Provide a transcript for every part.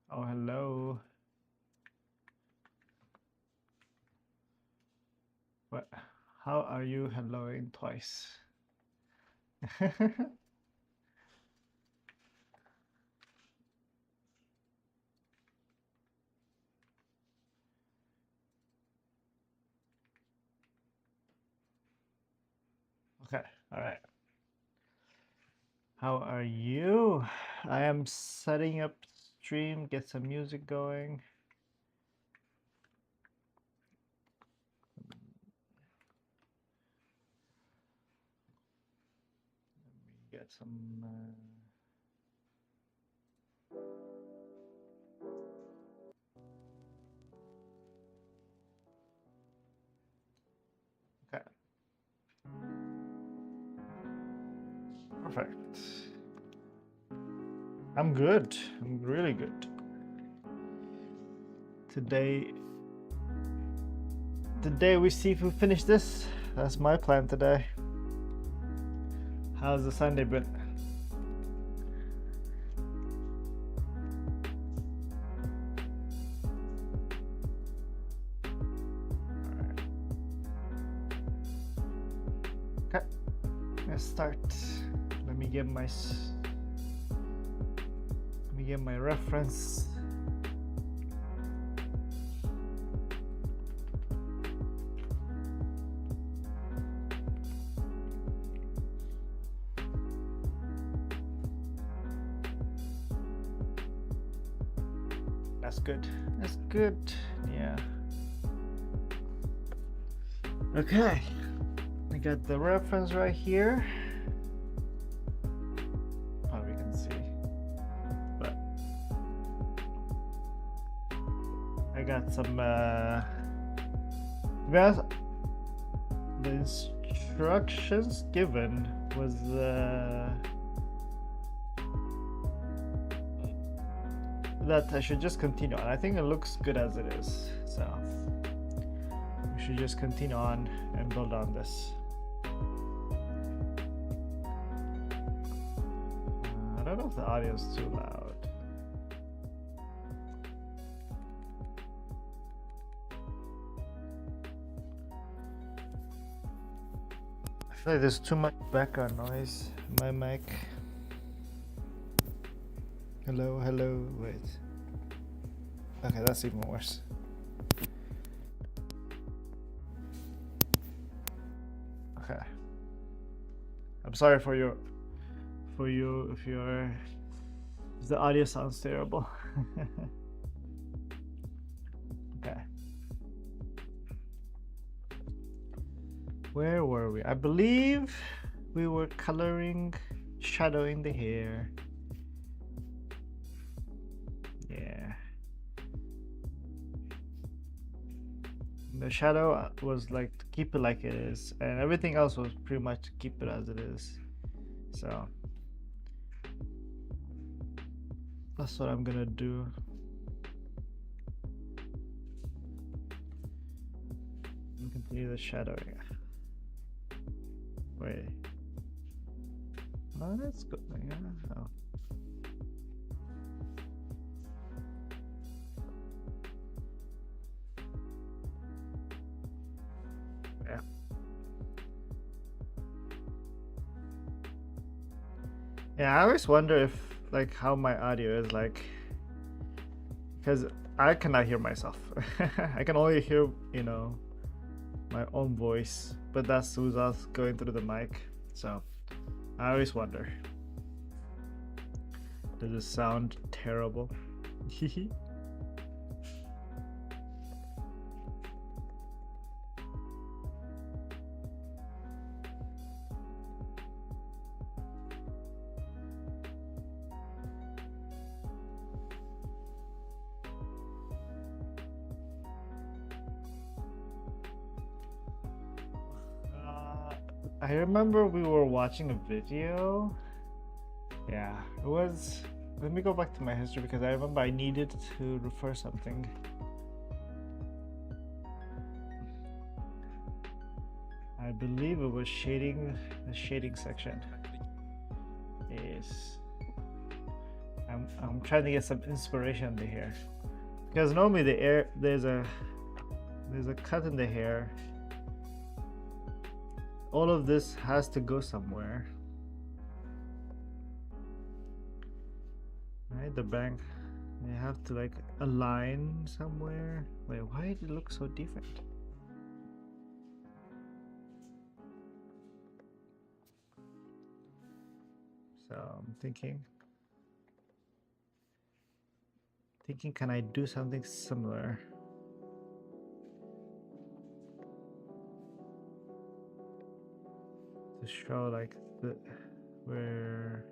hello. Oh, hello. What? How are you helloing twice? Okay, all right. How are you? I am setting up stream, get some music going. Let me get some. Okay, perfect. I'm good. I'm really good. Today, we see if we finish this. That's my plan today. How's the Sunday been? Okay, let's start. Let me get my reference. That's good. That's good. Yeah. Okay. I got the reference right here. Probably can see. But I got some to be honest, the instructions given was that I should just continue on. I think it looks good as it is, so we should just continue on and build on this. I don't know if the audio is too loud. I feel like there's too much background noise in my mic. Hello, hello, wait. Okay, that's even worse. Okay. I'm sorry for you if the audio sounds terrible. Okay. Where were we? I believe we were coloring, shadowing the hair. Yeah. The shadow was like to keep it like it is, and everything else was pretty much to keep it as it is. So that's what I'm gonna do. And continue the shadowing. Wait. Oh, that's good. Yeah. Oh. Yeah. Yeah, I always wonder if like how my audio is like, because I cannot hear myself. I can only hear, my own voice, but that's who's else going through the mic. So I always wonder, does it sound terrible? I remember we were watching a video Yeah, it was. Let me go back to my history because I remember I needed to refer something. I believe it was shading, the shading section. Yes. I'm trying to get some inspiration in the hair. Because normally there's a cut in the hair. All of this has to go somewhere. Right, the bank, they have to like align somewhere. Wait, why did it look so different? So I'm thinking, can I do something similar? To show like where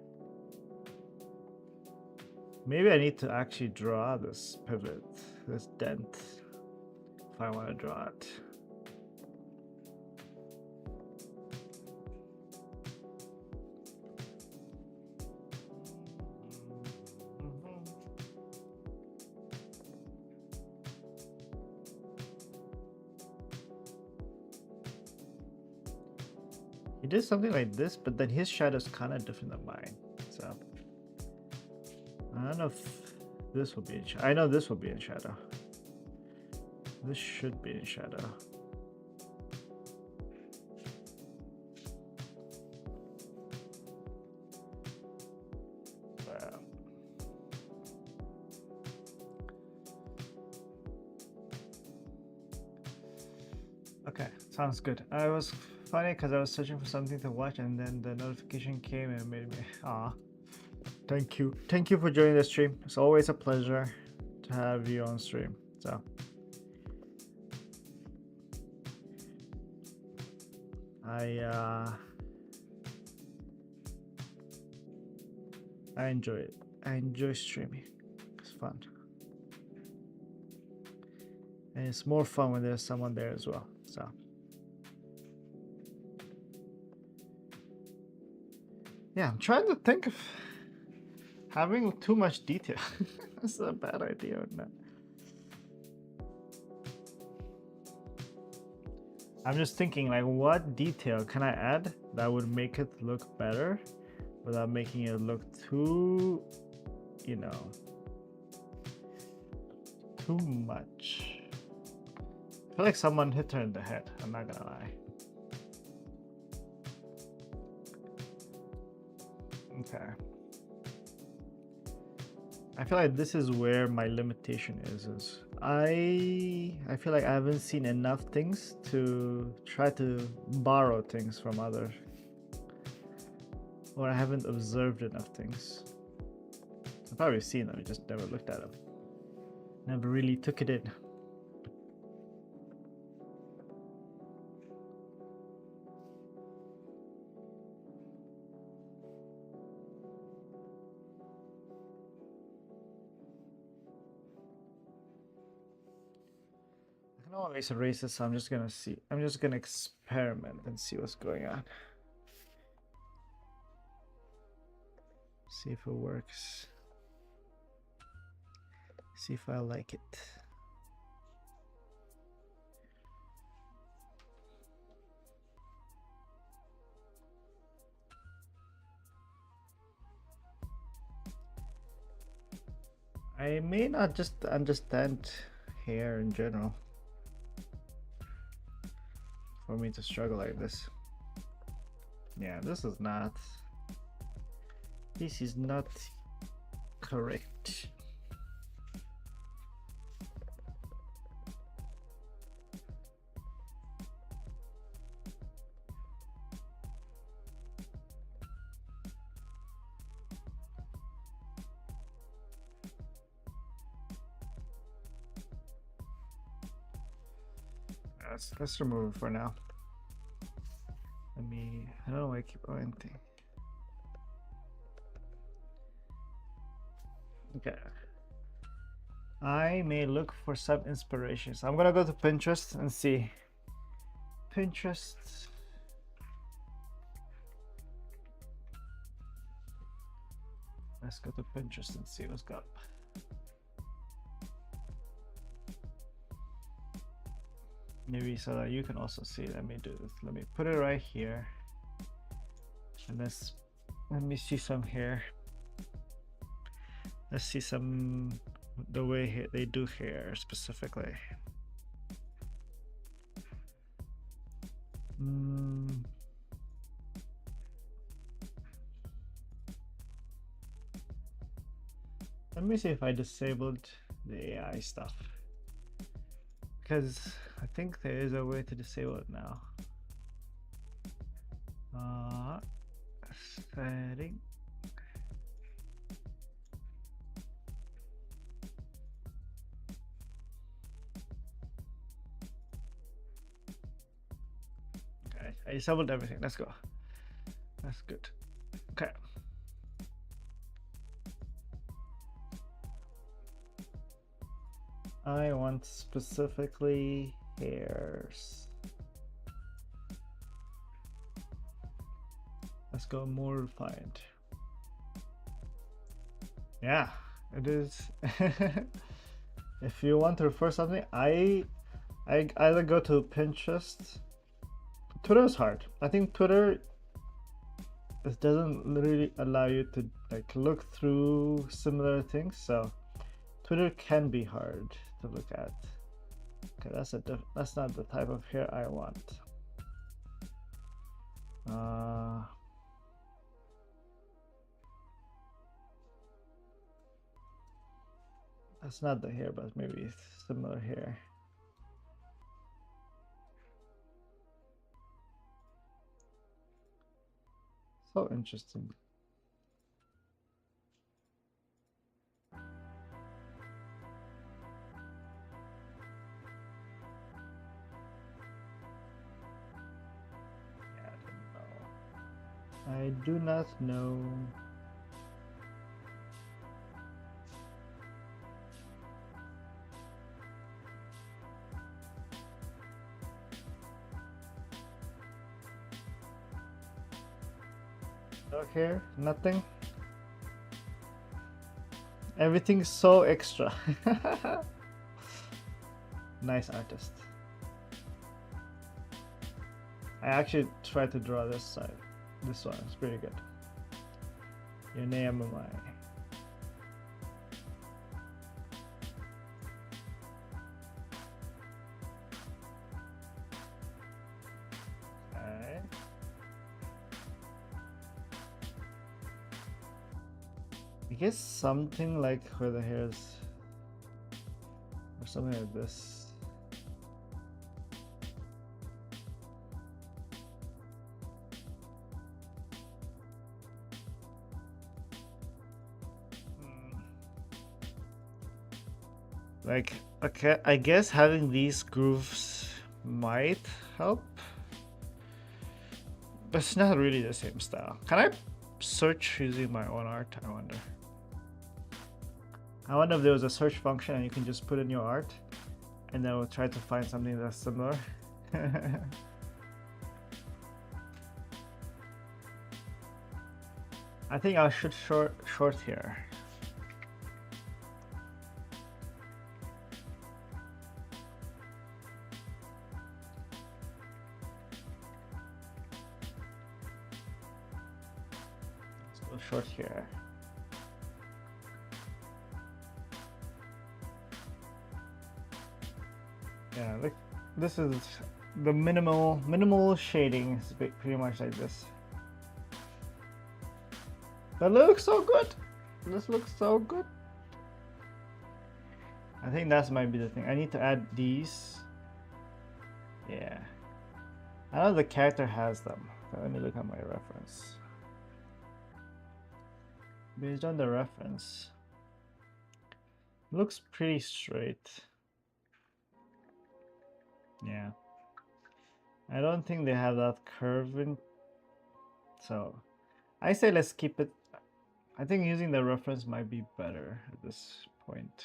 maybe I need to actually draw this pivot, this dent, if I want to draw it. He did something like this, but then his shadow's kind of different than mine. So I don't know if this will be in shadow. I know this will be in shadow. This should be in shadow. Wow. Okay, sounds good. I was funny because I was searching for something to watch and then the notification came and it made me thank you for joining the stream. It's always a pleasure to have you on stream. So I enjoy it. I enjoy streaming. It's fun, and it's more fun when there's someone there as well. So yeah, I'm trying to think of having too much detail. That's a bad idea or not. I'm just thinking like what detail can I add that would make it look better without making it look too, you know, too much. I feel like someone hit her in the head, I'm not gonna lie. Okay. I feel like this is where my limitation is I feel like I haven't seen enough things to try to borrow things from others, or I haven't observed enough things. I've probably seen them, I just never looked at them, never really took it in. Always erase this, so I'm just gonna experiment and see what's going on. See if it works. See if I like it. I may not just understand hair in general for me to struggle like this. Yeah, this is not correct. Let's remove it for now. I don't know why I keep going thing. Okay. I may look for some inspiration. So I'm gonna go to Pinterest and see. Pinterest. I Let's go to Pinterest and see what's up. Maybe so that you can also see. Let me do this. Let me put it right here. And let me see some hair. Let's see some the way they do hair specifically. Let me see if I disabled the AI stuff, because I think there is a way to disable it now. Setting. Okay, I disabled everything. Let's go. That's good. Okay. I want specifically hairs. Let's go more refined. Yeah, it is. If you want to refer something, I either go to Pinterest. Twitter is hard. I think Twitter, it doesn't really allow you to like look through similar things, so Twitter can be hard to look at. Okay, that's not the type of hair I want. That's not the hair, but maybe similar hair. So interesting. I do not know. No hair, nothing. Everything's so extra. Nice artist. I actually tried to draw this side. This one is pretty good. Your name am I. I guess something like where the hairs, or something like this. Like, okay, I guess having these grooves might help, but it's not really the same style. Can I search using my own art? I wonder. I wonder if there was a search function and you can just put in your art, and then we'll try to find something that's similar. I think I'll shoot short here. Let's go short here. Yeah, look, this is the minimal shading. Is pretty much like this. That looks so good. This looks so good. I think that might be the thing. I need to add these. Yeah. I know the character has them. So let me look at my reference. Based on the reference, looks pretty straight. Yeah. I don't think they have that curve in. So I say let's keep it. I think using the reference might be better at this point.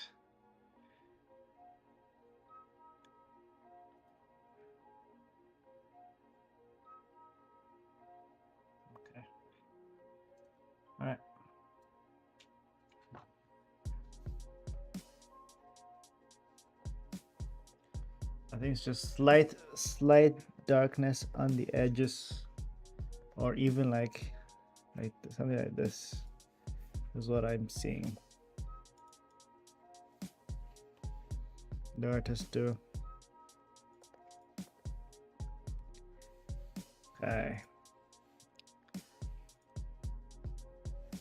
Okay. All right. I think it's just slight darkness on the edges, or even like something like this is what I'm seeing the artist do. Okay.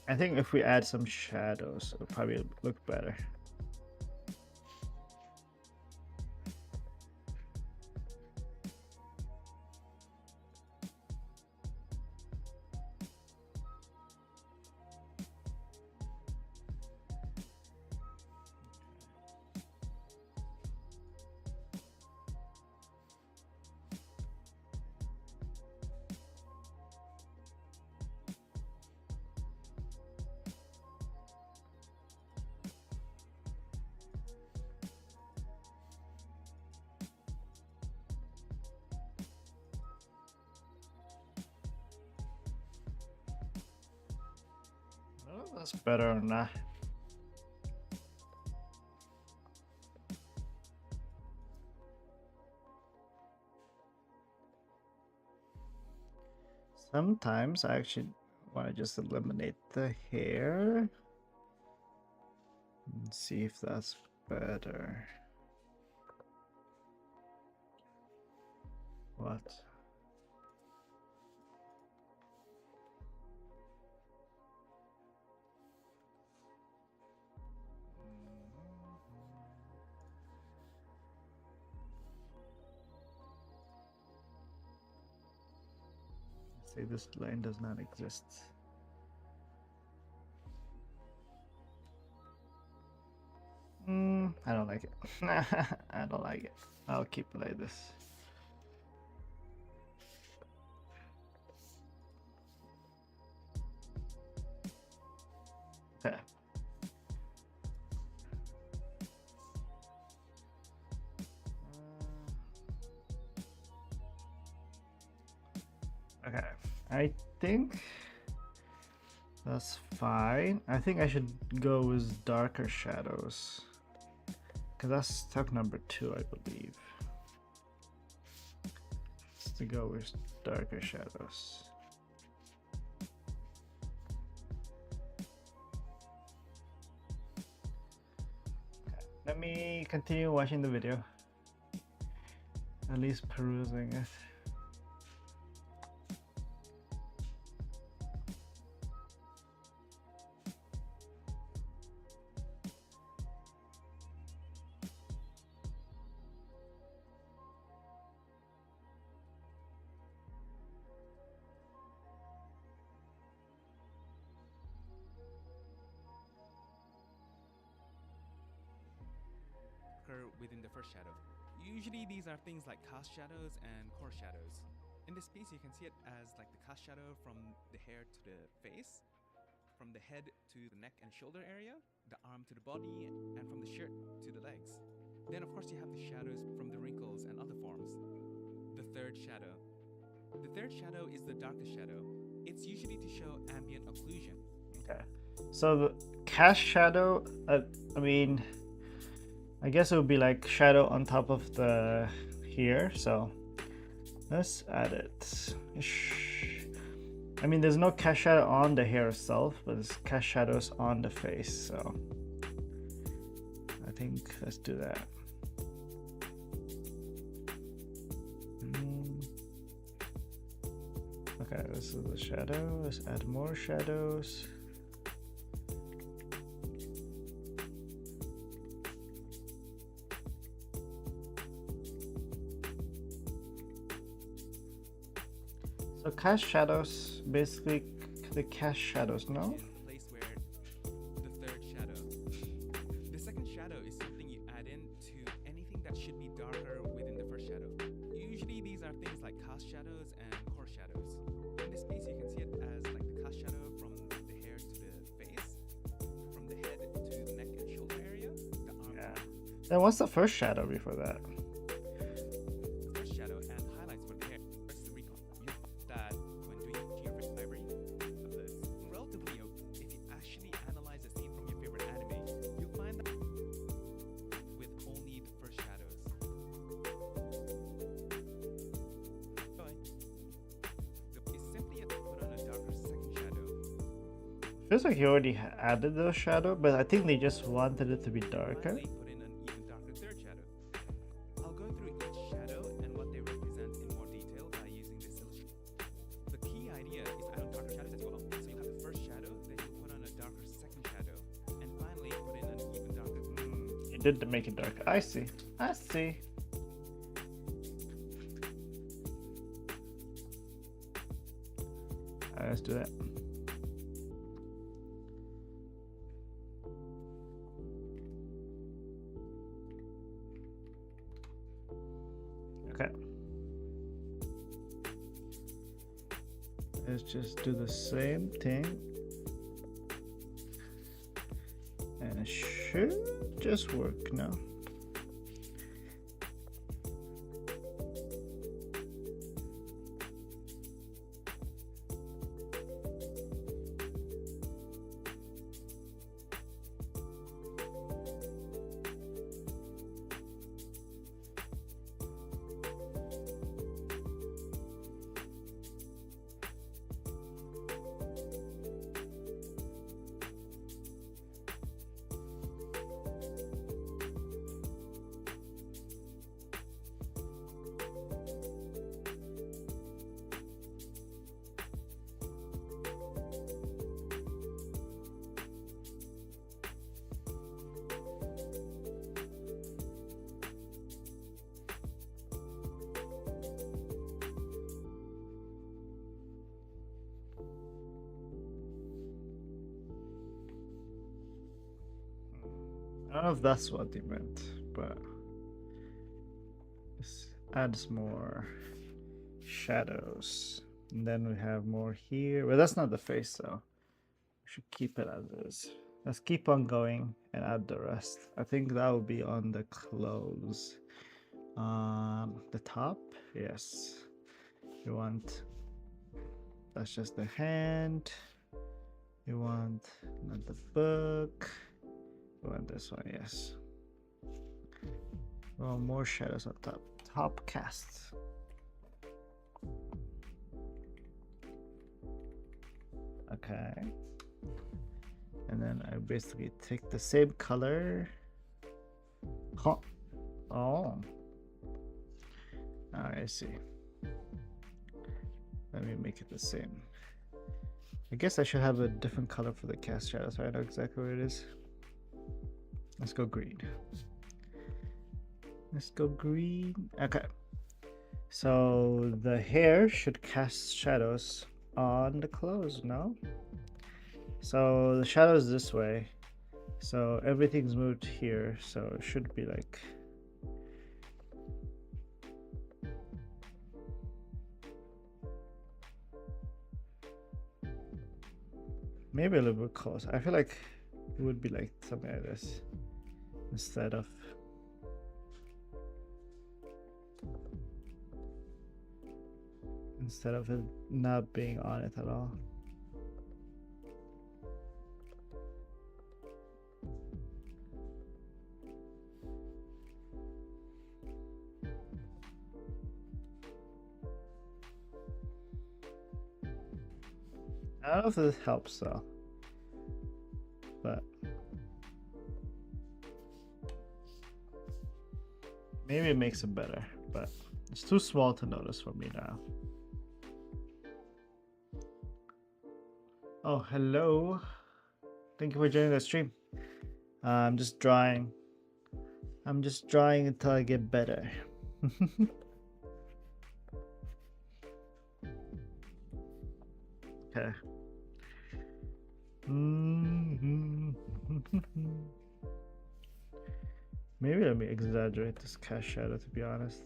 I think if we add some shadows, it'll probably look better. Oh, that's better or not. Sometimes I actually want to just eliminate the hair and see if that's better. What? Say this line does not exist. I don't like it. I don't like it. I'll keep it like this. Okay. Okay. I think that's fine. I think I should go with darker shadows, because that's step number 2, I believe. It's to go with darker shadows. Okay. Let me continue watching the video, at least perusing it. Within the first shadow. Usually these are things like cast shadows and core shadows. In this piece you can see it as like the cast shadow from the hair to the face, from the head to the neck and shoulder area, the arm to the body, and from the shirt to the legs. Then of course you have the shadows from the wrinkles and other forms. The third shadow. The third shadow is the darkest shadow. It's usually to show ambient occlusion. Okay. So the cast shadow, I mean, I guess it would be like shadow on top of the here, so let's add it. I mean, there's no cast shadow on the hair itself, but there's cast shadows on the face, so I think let's do that. Okay, this is the shadow. Let's add more shadows. So cast shadows, basically the cast shadows, no? Place where the third shadow. The second shadow is something you add in to anything that should be darker within the first shadow. Usually these are things like cast shadows and core shadows. In this piece you can see it as like the cast shadow from the hair to the face, from the head to the neck and shoulder area, the arm. Yeah. Then what's the first shadow before that? Feels like you already added the shadow, but I think they just wanted it to be darker. Finally, put in an even darker third shadow. I'll go through each shadow and what they represent in more detail by using this illustration. The key idea is to add on darker shadows as well. So you'll have the first shadow, then you'll put on a darker second shadow, and finally put in an even darker. You did make it darker. I see. I see. Alright, let's do that. Okay. Let's just do the same thing. And it should just work now. I don't know if that's what they meant, but this adds more shadows. And then we have more here. But that's not the face, so we should keep it as is. Let's keep on going and add the rest. I think that will be on the clothes. The top, yes. You want, that's just the hand. You want not the book. You want this one, yes. Well, more shadows on top. Top cast. Okay. And then I basically take the same color. Huh. Oh. I see. Let me make it the same. I guess I should have a different color for the cast shadow so I know exactly what it is. Let's go green. Let's go green. Okay. So the hair should cast shadows on the clothes, no? So the shadow is this way. So everything's moved here. So it should be like... maybe a little bit close. I feel like it would be like something like this instead of it not being on it at all. I don't know if this helps though, but maybe it makes it better, but it's too small to notice for me now. Oh, hello. Thank you for joining the stream. I'm just drawing. I'm just drawing until I get better. Okay. Maybe let me exaggerate this cast shadow, to be honest.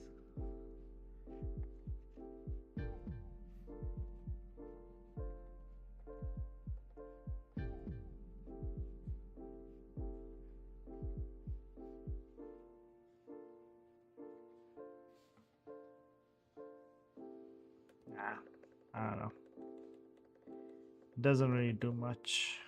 Nah, I don't know. Doesn't really do much.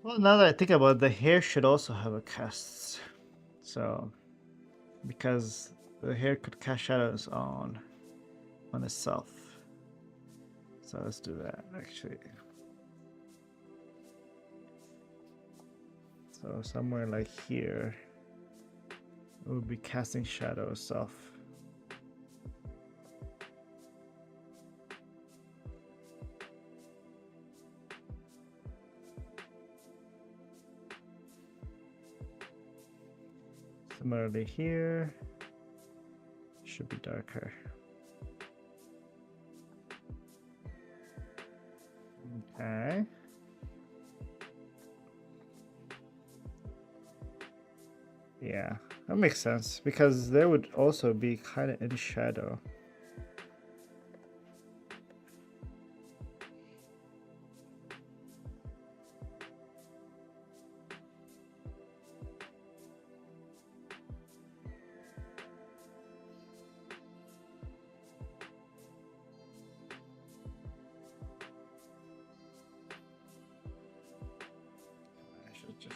Well, now that I think about it, the hair should also have a cast. So, because the hair could cast shadows on itself. So let's do that actually. So somewhere like here, it would be casting shadow itself. Similarly here, should be darker. Okay. Yeah, that makes sense because there would also be kind of in shadow. I should just.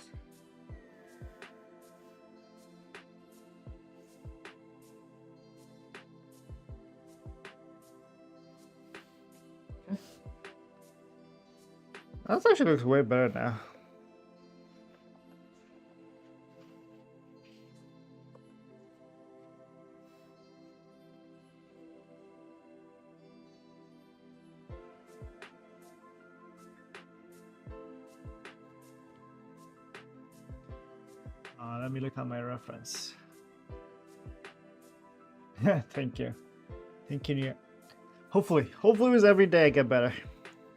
That actually looks way better now. Let me look at my reference. Thank you. Thank you. Hopefully with every day I get better.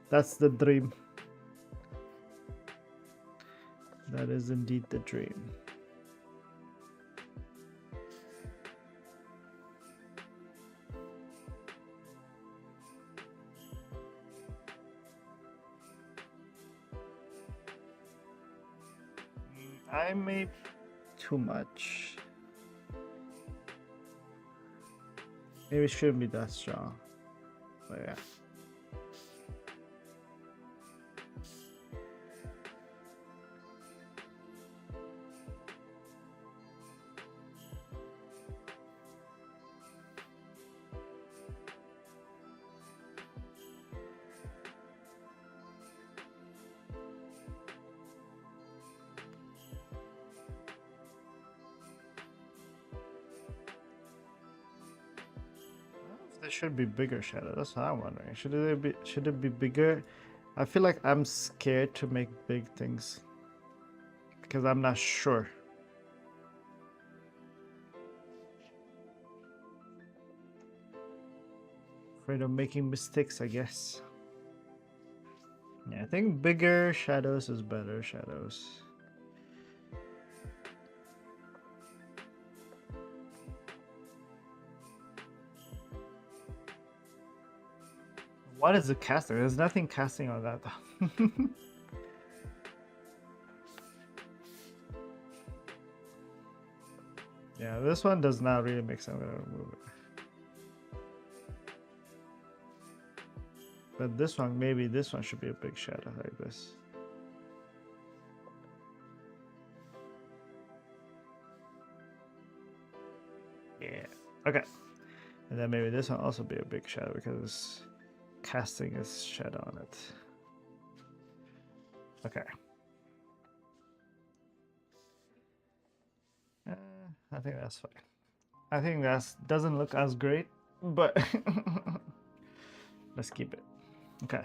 That's the dream. That is indeed the dream. I made too much. Maybe it shouldn't be that strong. But yeah. There should be bigger shadow. That's what I'm wondering. Should it be bigger? I feel like I'm scared to make big things because I'm not sure. Afraid of making mistakes, I guess. Yeah, I think bigger shadows is better shadows. What is the casting? There's nothing casting on that though. Yeah, this one does not really make sense. I'm gonna remove it. But this one, maybe this one should be a big shadow like this. Yeah, okay. And then maybe this one also be a big shadow because casting is shadow on it. Okay. I think that's fine. I think that doesn't look as great, but let's keep it. Okay.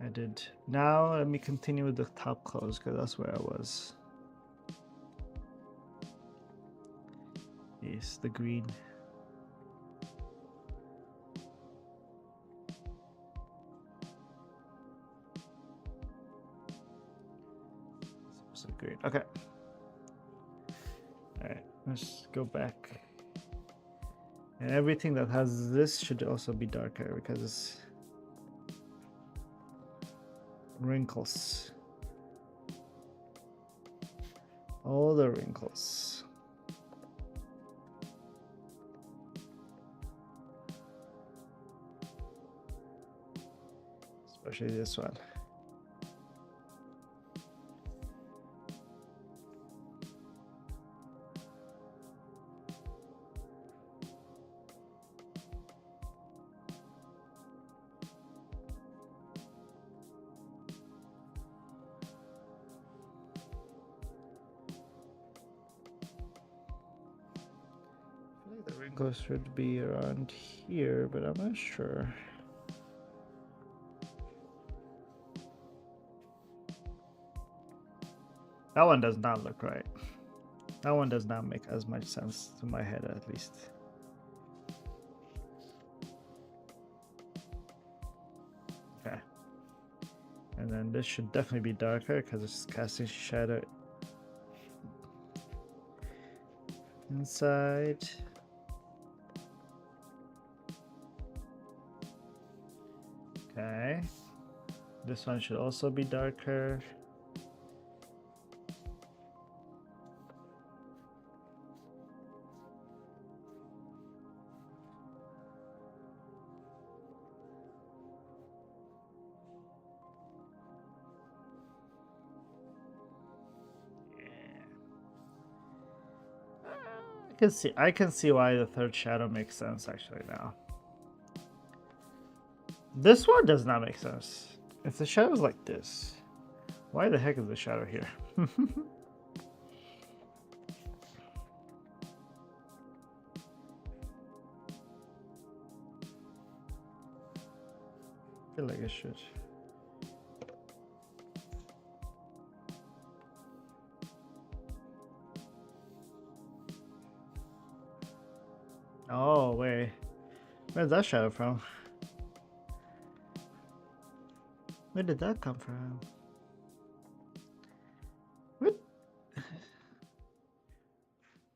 I did. Now let me continue with the top close because that's where I was. Yes, the green. So green. Okay. All right. Let's go back. And everything that has this should also be darker because wrinkles. All the wrinkles. Especially this one. wrinkle should be around here, but I'm not sure. That one does not look right. That one does not make as much sense to my head, at least. Okay. And then this should definitely be darker because it's casting shadow inside. Okay. This one should also be darker. I can see why the third shadow makes sense actually now. This one does not make sense. If the shadow is like this, why the heck is the shadow here? I feel like it should. Oh, wait. Where's that shadow from? Where did that come from? What?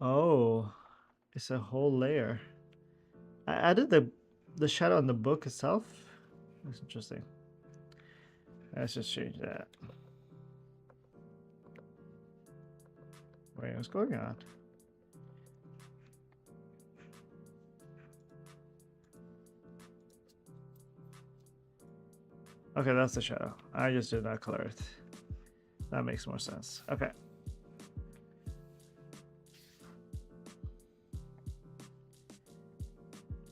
Oh, it's a whole layer. I added the shadow on the book itself. That's interesting. Let's just change that. Wait, what's going on? Okay, that's the shadow. I just did not color it. That makes more sense. Okay.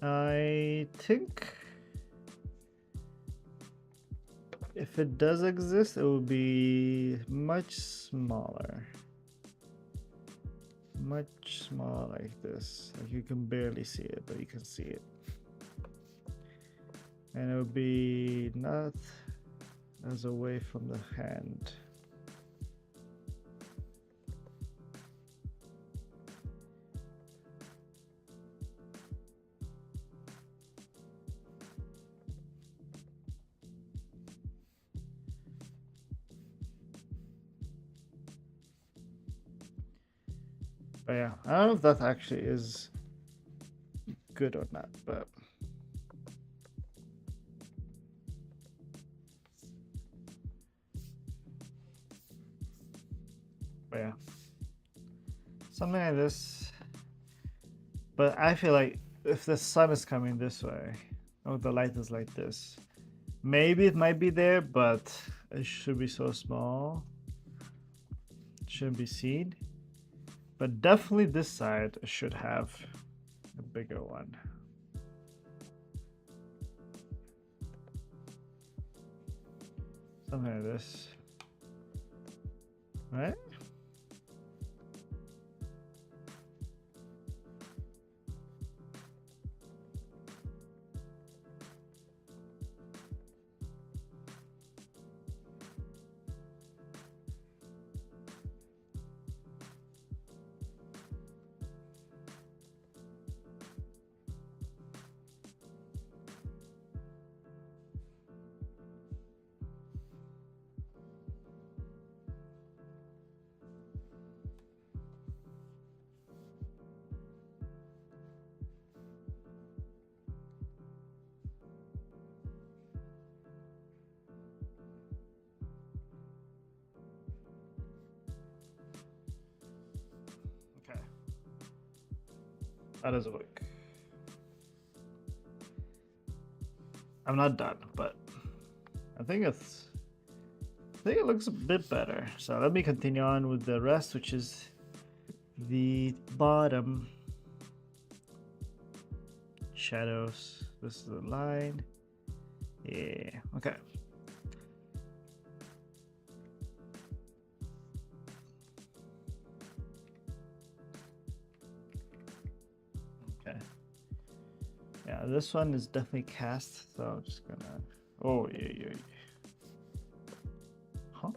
I think if it does exist, it will be much smaller. Much smaller like this. Like you can barely see it, but you can see it. And it would be not as away from the hand. But yeah, I don't know if that actually is good or not, but yeah, something like this. But I feel like if the sun is coming this way, or the light is like this, maybe it might be there, but it should be so small. It shouldn't be seen. But definitely this side should have a bigger one. Something like this. Right? Okay. That doesn't work. I'm not done, but I think it looks a bit better. So let me continue on with the rest, which is the bottom shadows. This is the line. Yeah, okay. Okay. Yeah, this one is definitely cast, so I'm just gonna. Oh, yeah. Huh?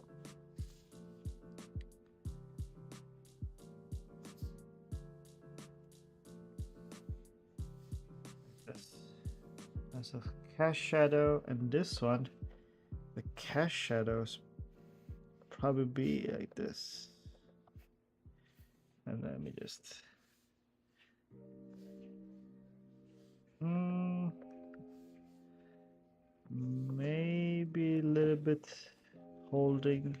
This. That's a cast shadow, and this one, the cast shadows probably be like this. And let me just. Maybe a little bit holding.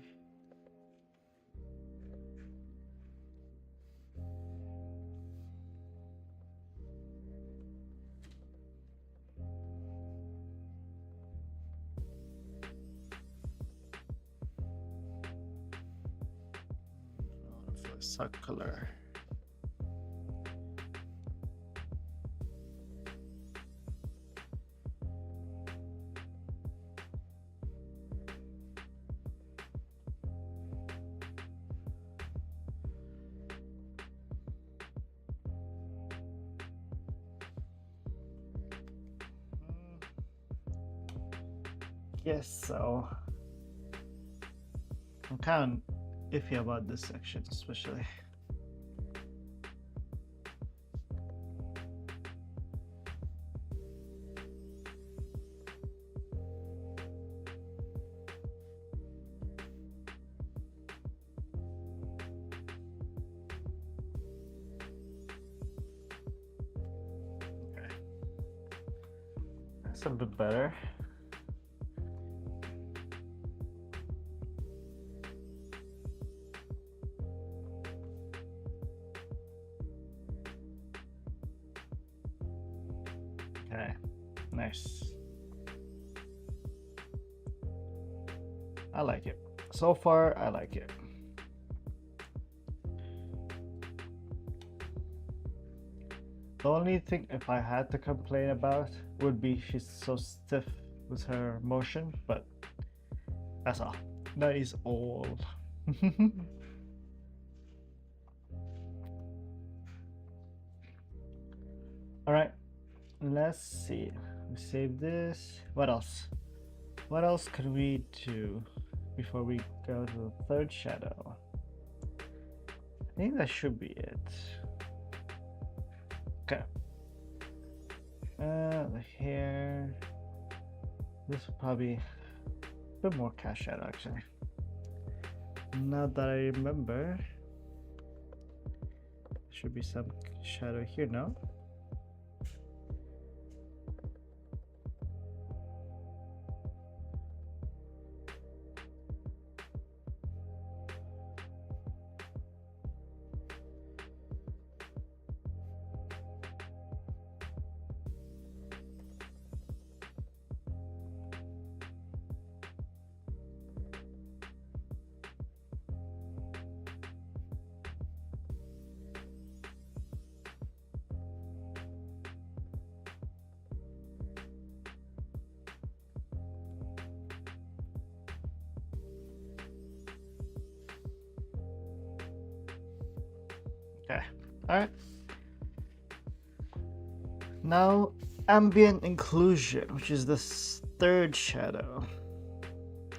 For suck color. Yes, so I'm kind of iffy about this section, especially. Okay, that's a bit better. Okay, nice. I like it. So far, I like it. The only thing if I had to complain about would be she's so stiff with her motion, but that's all. That is all. All right, let's see. We save this. What else? What else could we do before we go to the third shadow? I think that should be it. Okay. The hair. This will probably a bit more cast shadow actually. Now that I remember, should be some shadow here now. Okay, all right. Now, ambient inclusion, which is the third shadow,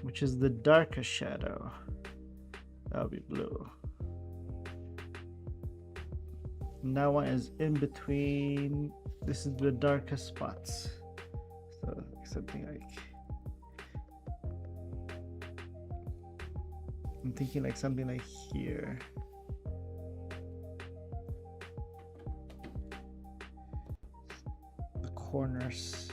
which is the darkest shadow. That'll be blue. And that one is in between. This is the darkest spots. So something like, I'm thinking like something like here. The corners.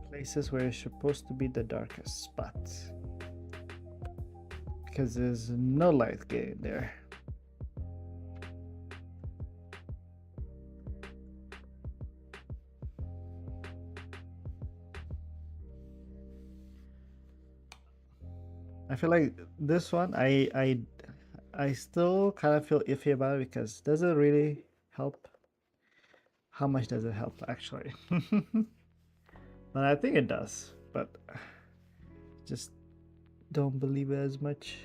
Places where it's supposed to be the darkest spots, because there's no light getting there. I feel like this one, I still kind of feel iffy about it because it doesn't really help how much does it help actually? But I think it does, but just don't believe it as much.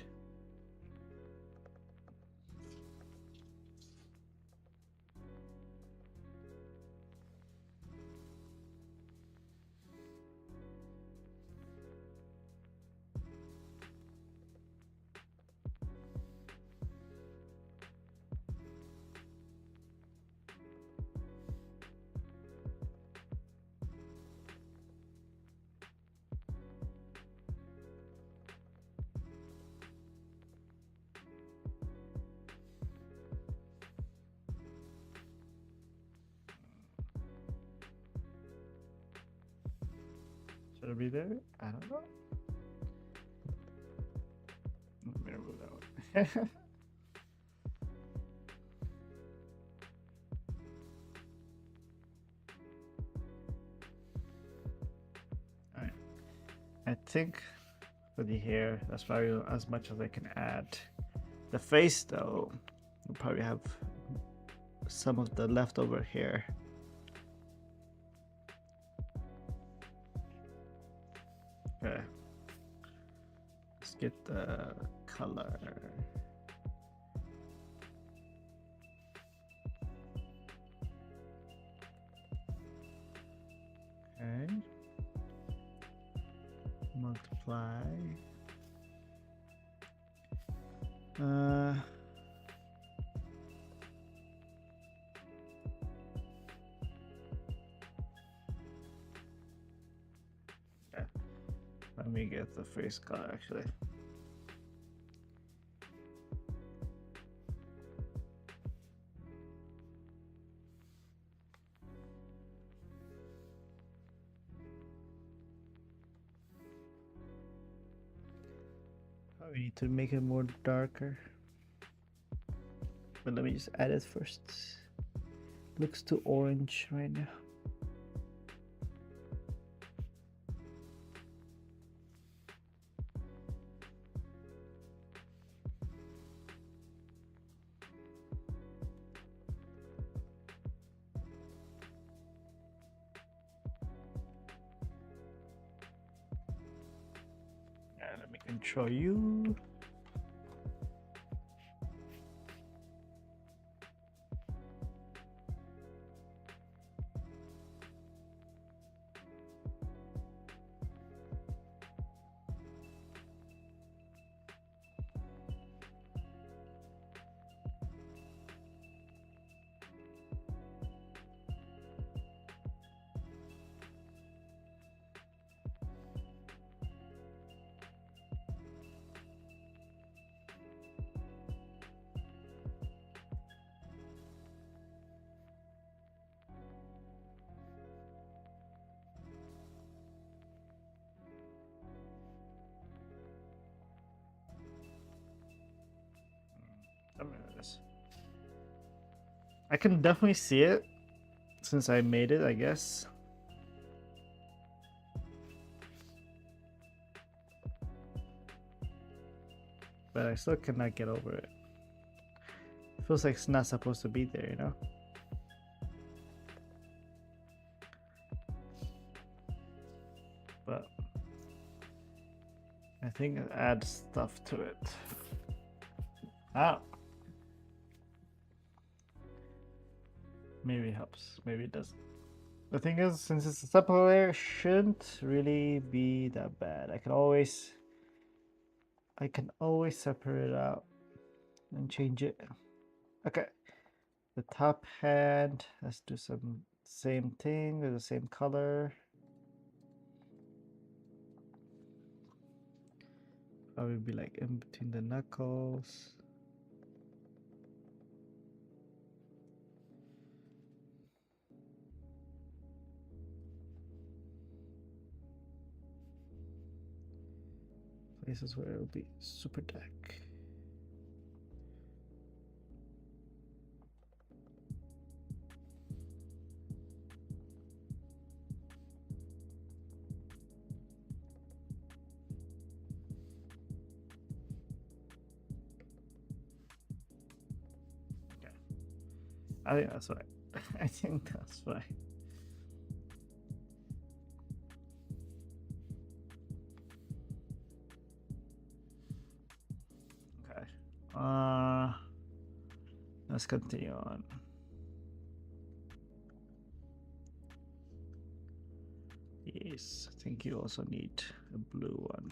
Should it be there? I don't know. Let me remove that one. Alright. I think for the hair, that's probably as much as I can add. The face, though, will probably have some of the leftover hair. Okay. Let's get the color. Okay. Multiply. Yeah. Let me get the face color actually. We need to make it more darker. But let me just add it first. Looks too orange right now. Let me control you. I can definitely see it since I made it, I guess. But I still cannot get over it. It feels like it's not supposed to be there, you know? But I think it adds stuff to it. Ah. Maybe it helps, maybe it doesn't. The thing is, since it's a separate layer, it shouldn't really be that bad. I can always separate it out and change it. Okay, the top hand, let's do some same thing with the same color. Probably be like in between the knuckles. Places where it will be super dark. Okay, I think that's right. I think that's fine. Okay. Let's continue on. Yes, I think you also need a blue one.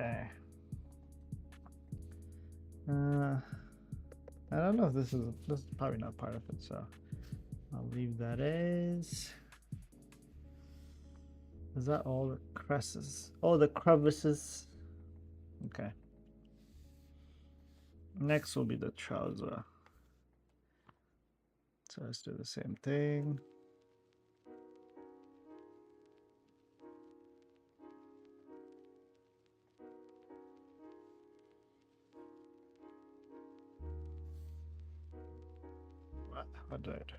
Okay. I don't know if this is probably not part of it, so I'll leave that as. Is that all the crevices? Oh, the crevices. Okay. Next will be the trouser. So let's do the same thing. What did I do?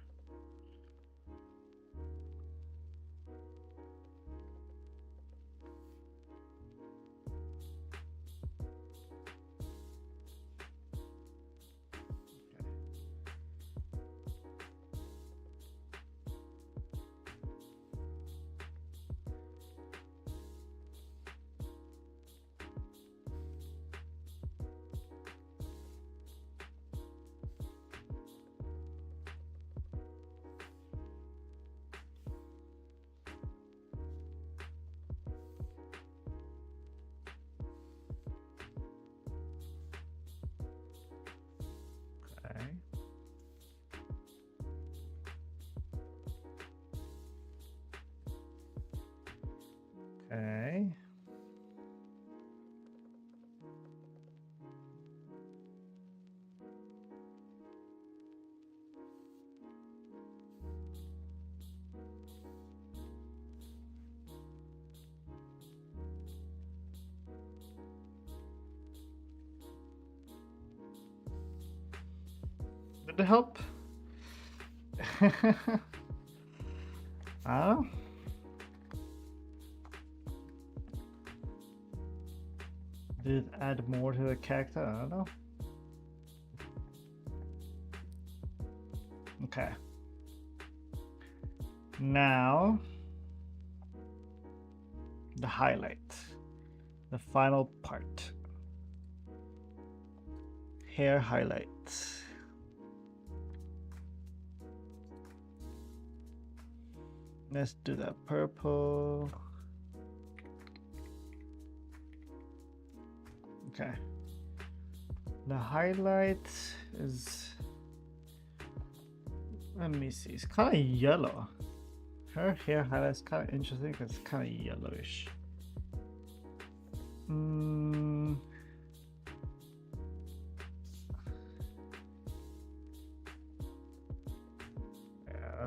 Okay. Okay. Did it help? I don't know. Did it add more to the character? I don't know. Okay. Now, the highlight. The final part. Hair highlights. Let's do that purple. Okay. The highlight is, let me see, it's kind of yellow. Her hair highlight is kind of interesting because it's kind of yellowish.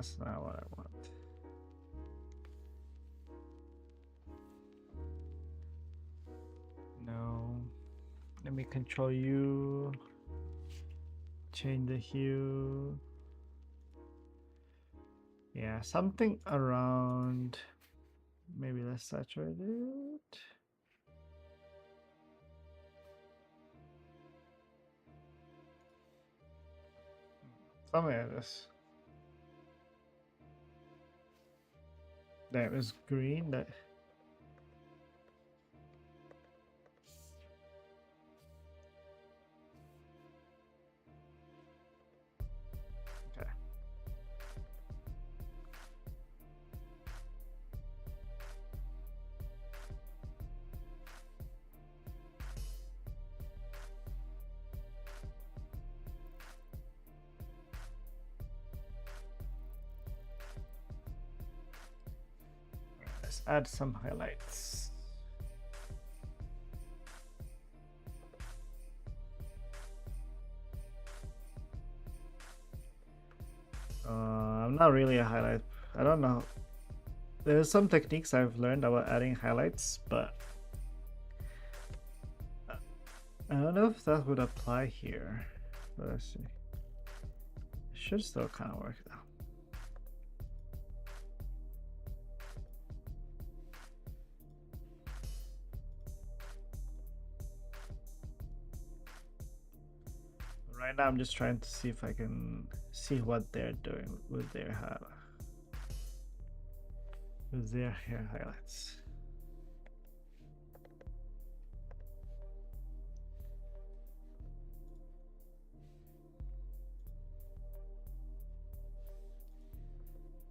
That's not what I want. No. Let me control you. Change the hue. Yeah, something around. Maybe let's saturate it. Something like this. That is green. That. Okay. Let's add some highlights. I'm not really a highlight. I don't know. There's some techniques I've learned about adding highlights, but I don't know if that would apply here. But let's see. It should still kind of work though. Right now I'm just trying to see if I can see what they're doing with their hair highlights.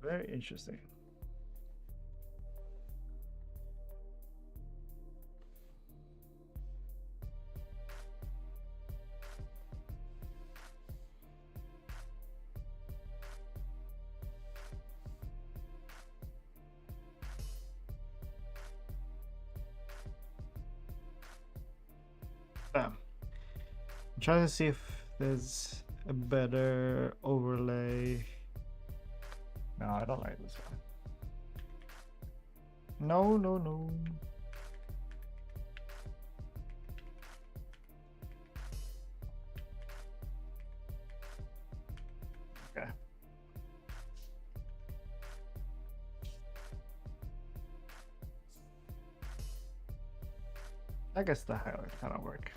Very interesting. I'm trying to see if there's a better overlay. No, I don't like this one. No, no, no. Okay. I guess the highlight kind of work.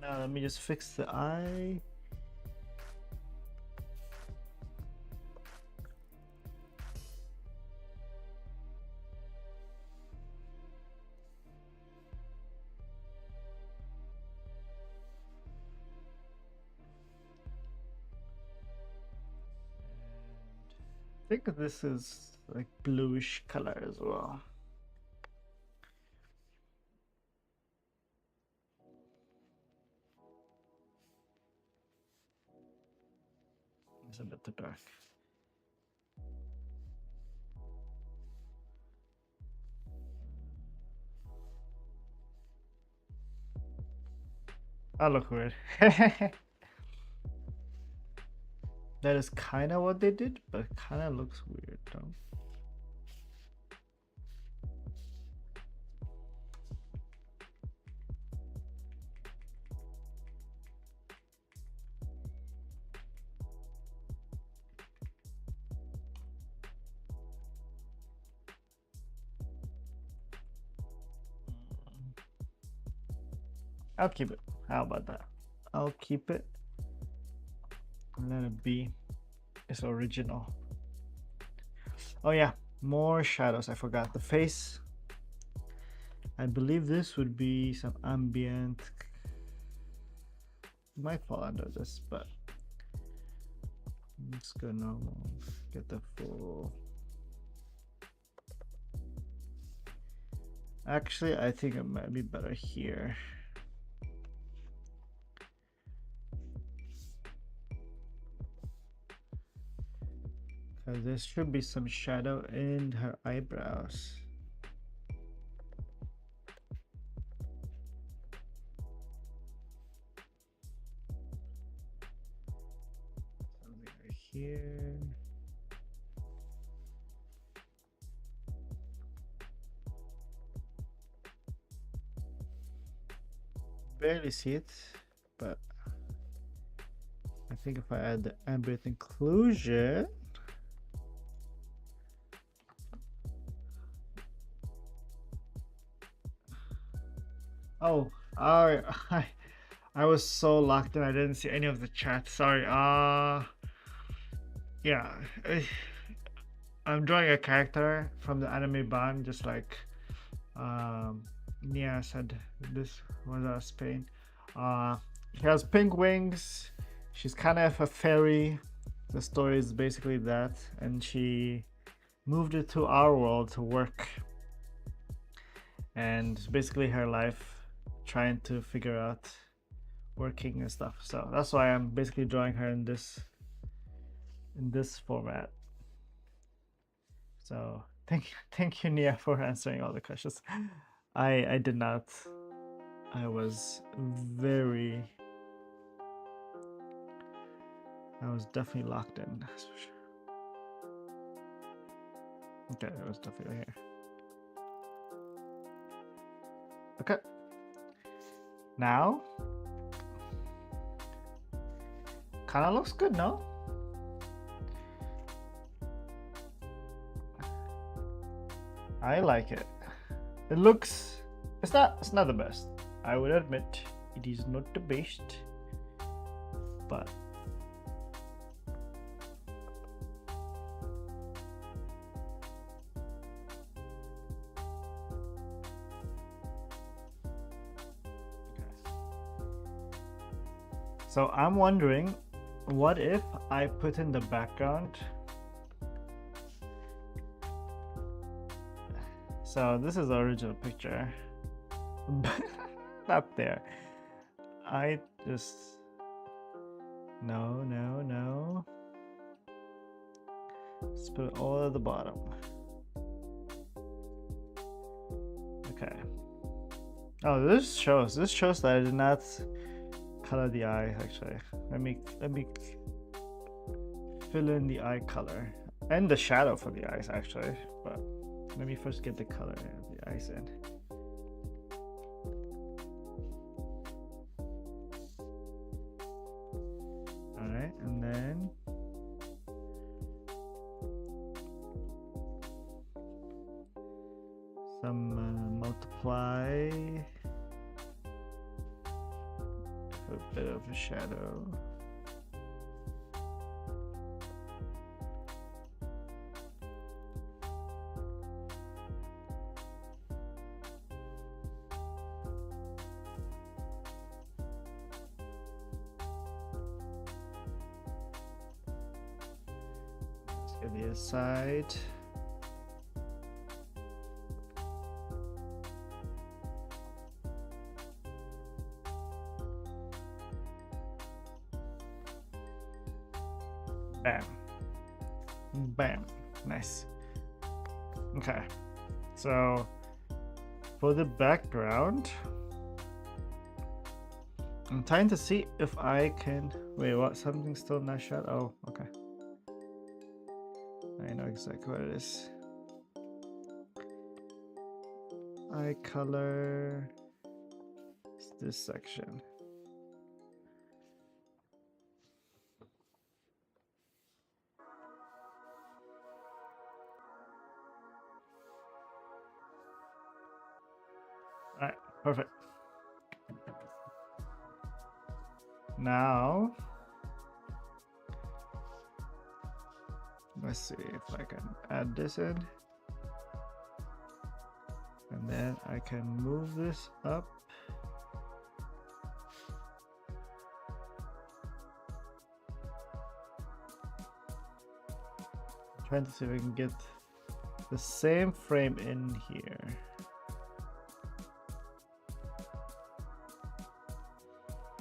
Now let me just fix the eye. I think this is like bluish color as well. It's a bit too dark. I look weird. That is kind of what they did, but it kind of looks weird though. I'll keep it. How about that? I'll keep it. And let it be. It's original. Oh yeah, more shadows. I forgot the face. I believe this would be some ambient. Might fall under this, but let's go normal. Get the full. Actually, I think it might be better here. There should be some shadow in her eyebrows. here. Barely see it, but I think if I add the ambient inclusion, oh, I was so locked in, I didn't see any of the chat. Sorry. Yeah, I'm drawing a character from the anime band, just like Nia said. This was Spain. She has pink wings. She's kind of a fairy. The story is basically that, and she moved it to our world to work, and basically her life trying to figure out working and stuff. So that's why I'm basically drawing her in this format. So thank you Nia for answering all the questions. I did not. I was definitely locked in, that's for sure. Okay, it was definitely here. Okay. Now, kind of looks good, no? I like it. It looks. It's not the best. I would admit it is not the best, but so I'm wondering, what if I put in the background? So this is the original picture. Not there. I just no. Let's put it all at the bottom. Okay. Oh, this shows that I did not color the eye. Actually, let me fill in the eye color and the shadow for the eyes actually, but let me first get the color of the eyes in. All right, and then some multiply, a bit of a shadow. Let's get the aside. Bam. Bam. Nice. Okay. So for the background, I'm trying to see if I can. Wait, what? Something's still not shot? Oh, okay. I know exactly what it is. Eye color. It's this section. All right, perfect. Now, let's see if I can add this in. And then I can move this up. I'm trying to see if I can get the same frame in here.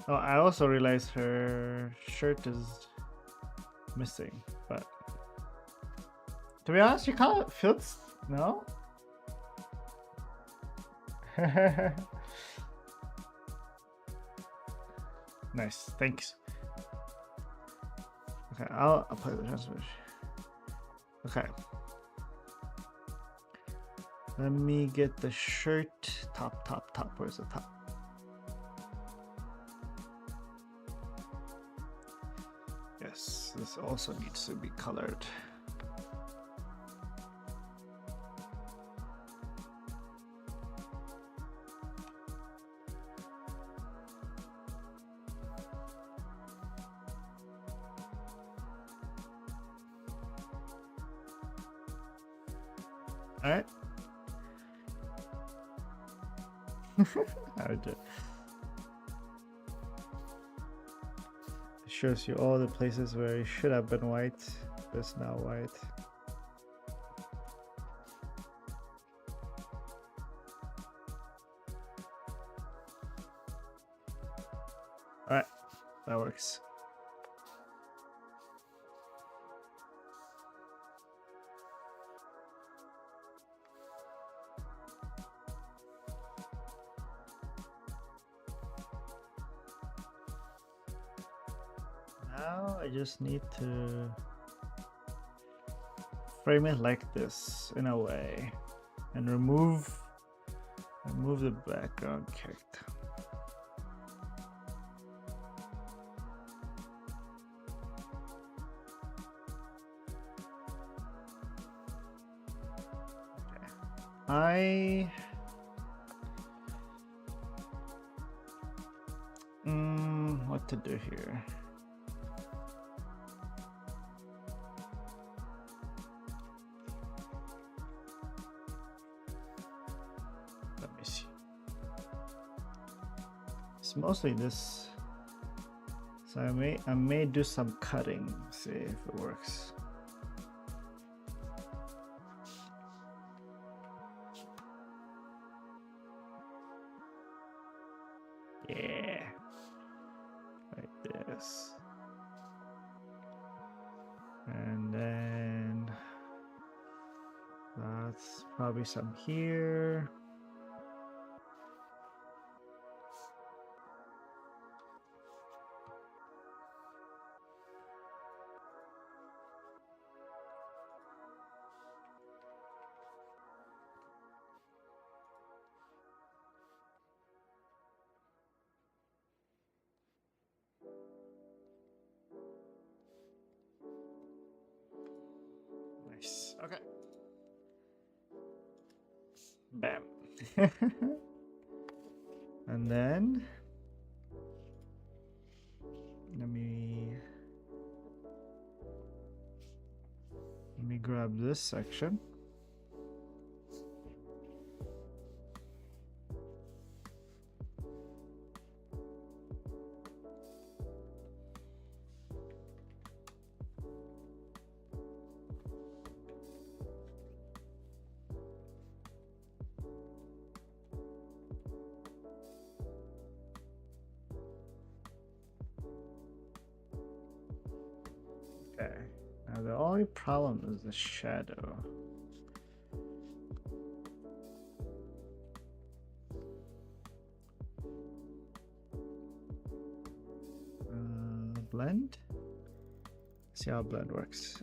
Oh, I also realized her shirt is missing, but to be honest, you kind of fits, no? Nice, thanks. Okay, I'll apply the transmission. Okay. Let me get the shirt. Top. Where's the top? Yes, this also needs to be colored. All right. It shows you all the places where it should have been white. It's now white. All right, that works. Now I just need to frame it like this in a way and remove the background character. Okay. What to do here? Let me see. It's mostly this. So I may do some cutting, see if it works. Yeah. Like this. And then that's probably some here. Nice. Okay. Bam. And then let me grab this section. Okay. Now the only problem is the shadow. Blend. See how blend works.